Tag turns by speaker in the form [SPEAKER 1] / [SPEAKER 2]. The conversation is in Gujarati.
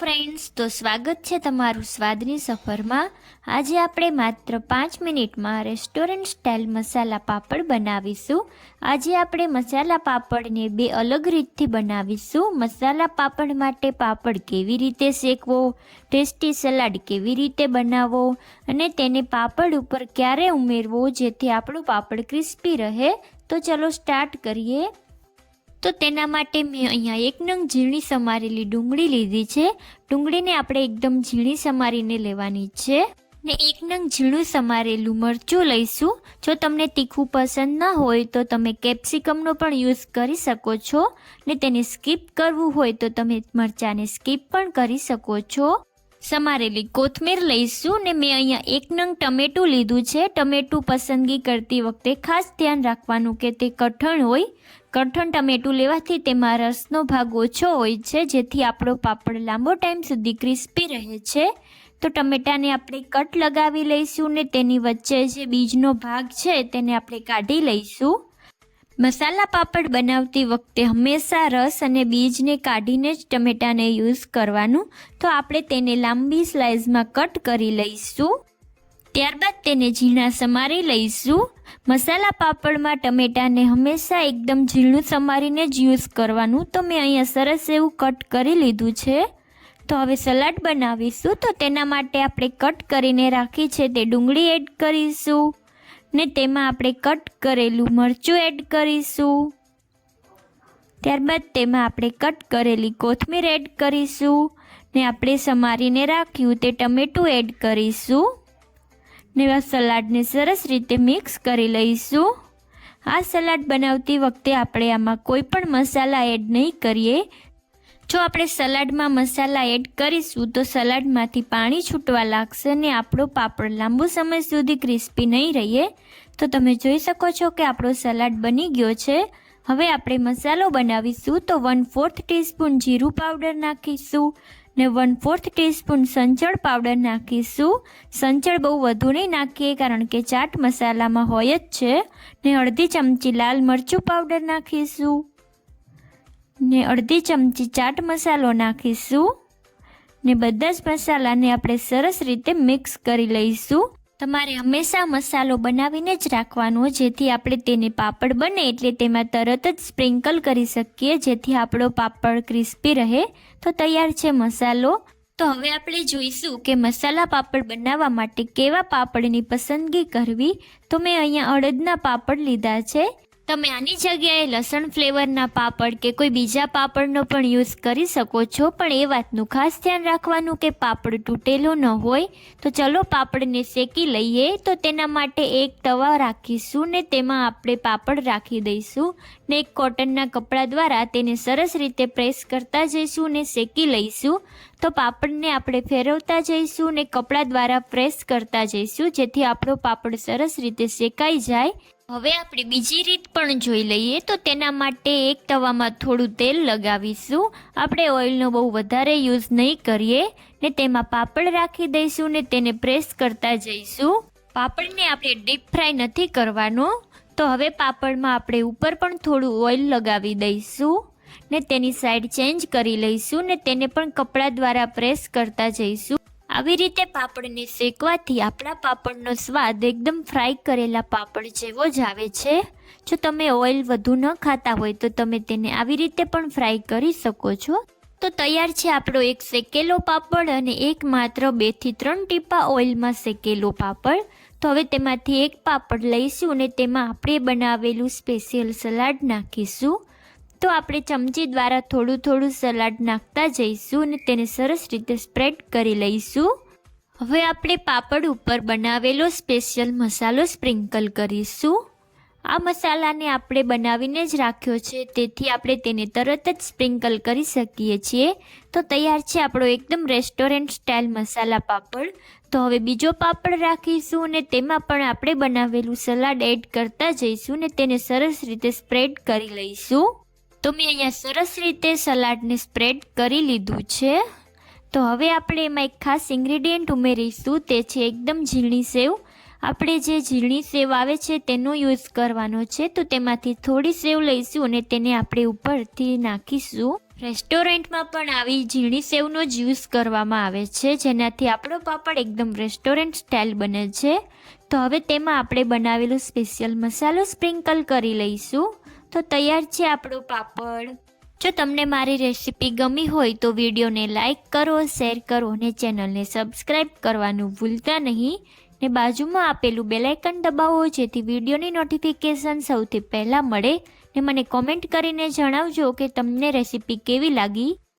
[SPEAKER 1] ફ્રેન્ડ્સ, તો સ્વાગત છે તમારું સ્વાદની સફરમાં। આજે આપણે માત્ર 5 મિનિટમાં રેસ્ટોરન્ટ સ્ટાઇલ મસાલા પાપડ બનાવીશું। આજે આપણે મસાલા પાપડને બે અલગ રીતથી બનાવીશું। મસાલા પાપડ માટે પાપડ કેવી રીતે શેકવો, ટેસ્ટી સલાડ કેવી રીતે બનાવવો અને તેને પાપડ ઉપર ક્યારે ઉમેરવો જેથી આપણું પાપડ ક્રિસ્પી રહે। તો ચલો સ્ટાર્ટ કરીએ। તો તેના માટે મેં અહીંયા 1 નંગ ઝીણી સમારેલી ડુંગળી લીધી છે। ડુંગળીને આપણે એકદમ ઝીણી સમારીને લેવાની છે ને 1 નંગ ઝીણું સમારેલું મરચું લઈશું। જો તમને તીખું પસંદ ના હોય તો તમે કેપ્સિકમનો પણ યુઝ કરી શકો છો ને તેને સ્કીપ કરવું હોય તો તમે મરચાંને સ્કીપ પણ કરી શકો છો। સમારેલી કોથમીર લઈશું ને મેં અહીંયા 1 નંગ ટમેટું લીધું છે। ટમેટું પસંદગી કરતી વખતે ખાસ ધ્યાન રાખવાનું કે તે કઠણ હોય। કઠણ ટમેટું લેવાથી તેમાં રસનો ભાગ ઓછો હોય છે જેથી આપણો પાપડ લાંબો ટાઈમ સુધી ક્રિસ્પી રહે છે। તો ટમેટાને આપણે કટ લગાવી લઈશું ને તેની વચ્ચે જે બીજનો ભાગ છે તેને આપણે કાઢી લઈશું। મસાલા પાપડ બનાવતી વખતે હંમેશા રસ અને બીજને કાઢીને જ ટમેટાને યુઝ કરવાનું। તો આપણે તેને લાંબી સ્લાઇસમાં કટ કરી લઈશું, ત્યારબાદ તેને ઝીણા સમારી લઈશું। મસાલા પાપડમાં ટમેટાને હંમેશા એકદમ ઝીણું સમારીને જ યુઝ કરવાનું। તો મેં અહીંયા સરસ એવું કટ કરી લીધું છે। તો હવે સલાડ બનાવીશું। તો તેના માટે આપણે કટ કરીને રાખી છે તે ડુંગળી એડ કરીશું ને તેમાં આપણે કટ કરેલું મરચું એડ કરીશું, ત્યારબાદ તેમાં આપણે કટ કરેલી કોથમીર એડ કરીશું ને આપણે સમારીને રાખ્યું તે ટમેટું એડ કરીશું ને આ સલાડને સરસ રીતે મિક્સ કરી લઈશું। આ સલાડ બનાવતી વખતે આપણે આમાં કોઈ પણ મસાલા એડ નહીં કરીએ। જો આપણે સલાડમાં મસાલા એડ કરીશું તો સલાડમાંથી પાણી છૂટવા લાગશે ને આપણો પાપડ લાંબો સમય સુધી ક્રિસ્પી નહીં રહીએ। તો તમે જોઈ શકો છો કે આપણો સલાડ બની ગયો છે। હવે આપણે મસાલો બનાવીશું। તો 1/4 ટીસ્પૂન જીરું પાવડર નાખીશું ને 1/4 ટીસ્પૂન સંચળ પાવડર નાખીશું। સંચળ બહુ વધુ નહીં નાખીએ કારણ કે ચાટ મસાલામાં હોય જ છે ને અડધી ચમચી લાલ મરચું પાવડર નાખીશું ને અડધી ચમચી ચાટ મસાલો નાખીશું ને બધા જ મસાલાને આપણે સરસ રીતે મિક્સ કરી લઈશું। તમારે હંમેશા મસાલો બનાવીને જ રાખવાનો જેથી આપણે તેને પાપડ બને એટલે તેમાં તરત જ સ્પ્રિંકલ કરી શકીએ જેથી આપણો પાપડ ક્રિસ્પી રહે। તો તૈયાર છે મસાલો। તો હવે આપણે જોઈશું કે મસાલા પાપડ બનાવવા માટે કેવા પાપડની પસંદગી કરવી। તો મેં અહીંયા અડદના પાપડ લીધા છે। તમે આની જગ્યાએ લસણ ફ્લેવરના પાપડ કે કોઈ બીજા પાપડનો પણ યુઝ કરી શકો છો, પણ એ વાતનું ખાસ ધ્યાન રાખવાનું કે પાપડ તૂટેલો ન હોય। તો ચલો પાપડને શેકી લઈએ। તો તેના માટે એક તવા રાખીશું ને તેમાં આપણે પાપડ રાખી દઈશું ને એક કોટનના કપડા દ્વારા તેને સરસ રીતે પ્રેસ કરતા જઈશું ને શેકી લઈશું। તો પાપડને આપણે ફેરવતા જઈશું ને કપડા દ્વારા પ્રેસ કરતા જઈશું જેથી આપણો પાપડ સરસ રીતે શેકાઈ જાય। હવે આપણે બીજી રીત પણ જોઈ લઈએ। તો તેના માટે એક તવામાં થોડું તેલ લગાવીશું। આપણે ઓઇલનો બહુ વધારે યુઝ નહીં કરીએ ને તેમાં પાપડ રાખી દઈશું ને તેને પ્રેસ કરતા જઈશું। પાપડને આપણે ડીપ ફ્રાય નથી કરવાનો। તો હવે પાપડમાં આપણે ઉપર પણ થોડું ઓઇલ લગાવી દઈશું ને તેની સાઈડ ચેન્જ કરી લઈશું ને તેને પણ કપડા દ્વારા પ્રેસ કરતા જઈશું। આવી રીતે પાપડને શેકવાથી આપણા પાપડનો સ્વાદ એકદમ ફ્રાય કરેલા પાપડ જેવો જ આવે છે। જો તમે ઓઇલ વધુ ન ખાતા હોય તો તમે તેને આવી રીતે પણ ફ્રાય કરી શકો છો। તો તૈયાર છે આપણો એક શેકેલો પાપડ અને એક માત્ર 2 થી 3 ટીપા ઓઇલમાં શેકેલો પાપડ। તો હવે તેમાંથી એક પાપડ લઈશું અને તેમાં આપણે બનાવેલું સ્પેશિયલ સલાડ નાખીશું। તો આપણે ચમચી દ્વારા થોડું થોડું સલાડ નાખતા જઈશું અને તેને સરસ રીતે સ્પ્રેડ કરી લઈશું। હવે આપણે પાપડ ઉપર બનાવેલો સ્પેશિયલ મસાલો સ્પ્રિંકલ કરીશું। આ મસાલાને આપણે બનાવીને જ રાખ્યો છે તેથી આપણે તેને તરત જ સ્પ્રિંકલ કરી શકીએ છીએ। તો તૈયાર છે આપણો એકદમ રેસ્ટોરન્ટ સ્ટાઇલ મસાલા પાપડ। તો હવે બીજો પાપડ રાખીશું અને તેમાં પણ આપણે બનાવેલું સલાડ એડ કરતા જઈશું ને તેને સરસ રીતે સ્પ્રેડ કરી લઈશું। તો મેં અહીંયા સરસ રીતે સલાડને સ્પ્રેડ કરી લીધું છે। તો હવે આપણે એમાં એક ખાસ ઇન્ગ્રીડિયન્ટ ઉમેરીશું, તે છે એકદમ ઝીણી સેવ। આપણે જે ઝીણી સેવ આવે છે તેનો યુઝ કરવાનો છે, તો તેમાંથી થોડી સેવ લઈશું અને તેને આપણે ઉપરથી નાખીશું. રેસ્ટોરન્ટમાં પણ આવી ઝીણી સેવનો જ યુઝ કરવામાં આવે છે, જેનાથી આપણો પાપડ એકદમ રેસ્ટોરન્ટ સ્ટાઇલ બને છે. તો હવે તેમાં આપણે બનાવેલો સ્પેશિયલ મસાલો સ્પ્રિંકલ કરી લઈશું. તો તૈયાર છે આપણો પાપડ. જો તમને મારી રેસીપી ગમી હોય તો વિડીયોને લાઇક કરો, શેર કરો અને ચેનલને સબસ્ક્રાઈબ કરવાનું ભૂલતા નહીં. ને બાજુમાં આપેલું બેલ આઇકન દબાવો, જેથી વિડીયોની નોટિફિકેશન સૌથી પહેલાં મળે. ને મને કોમેન્ટ કરીને જણાવજો કે તમને રેસીપી કેવી લાગી.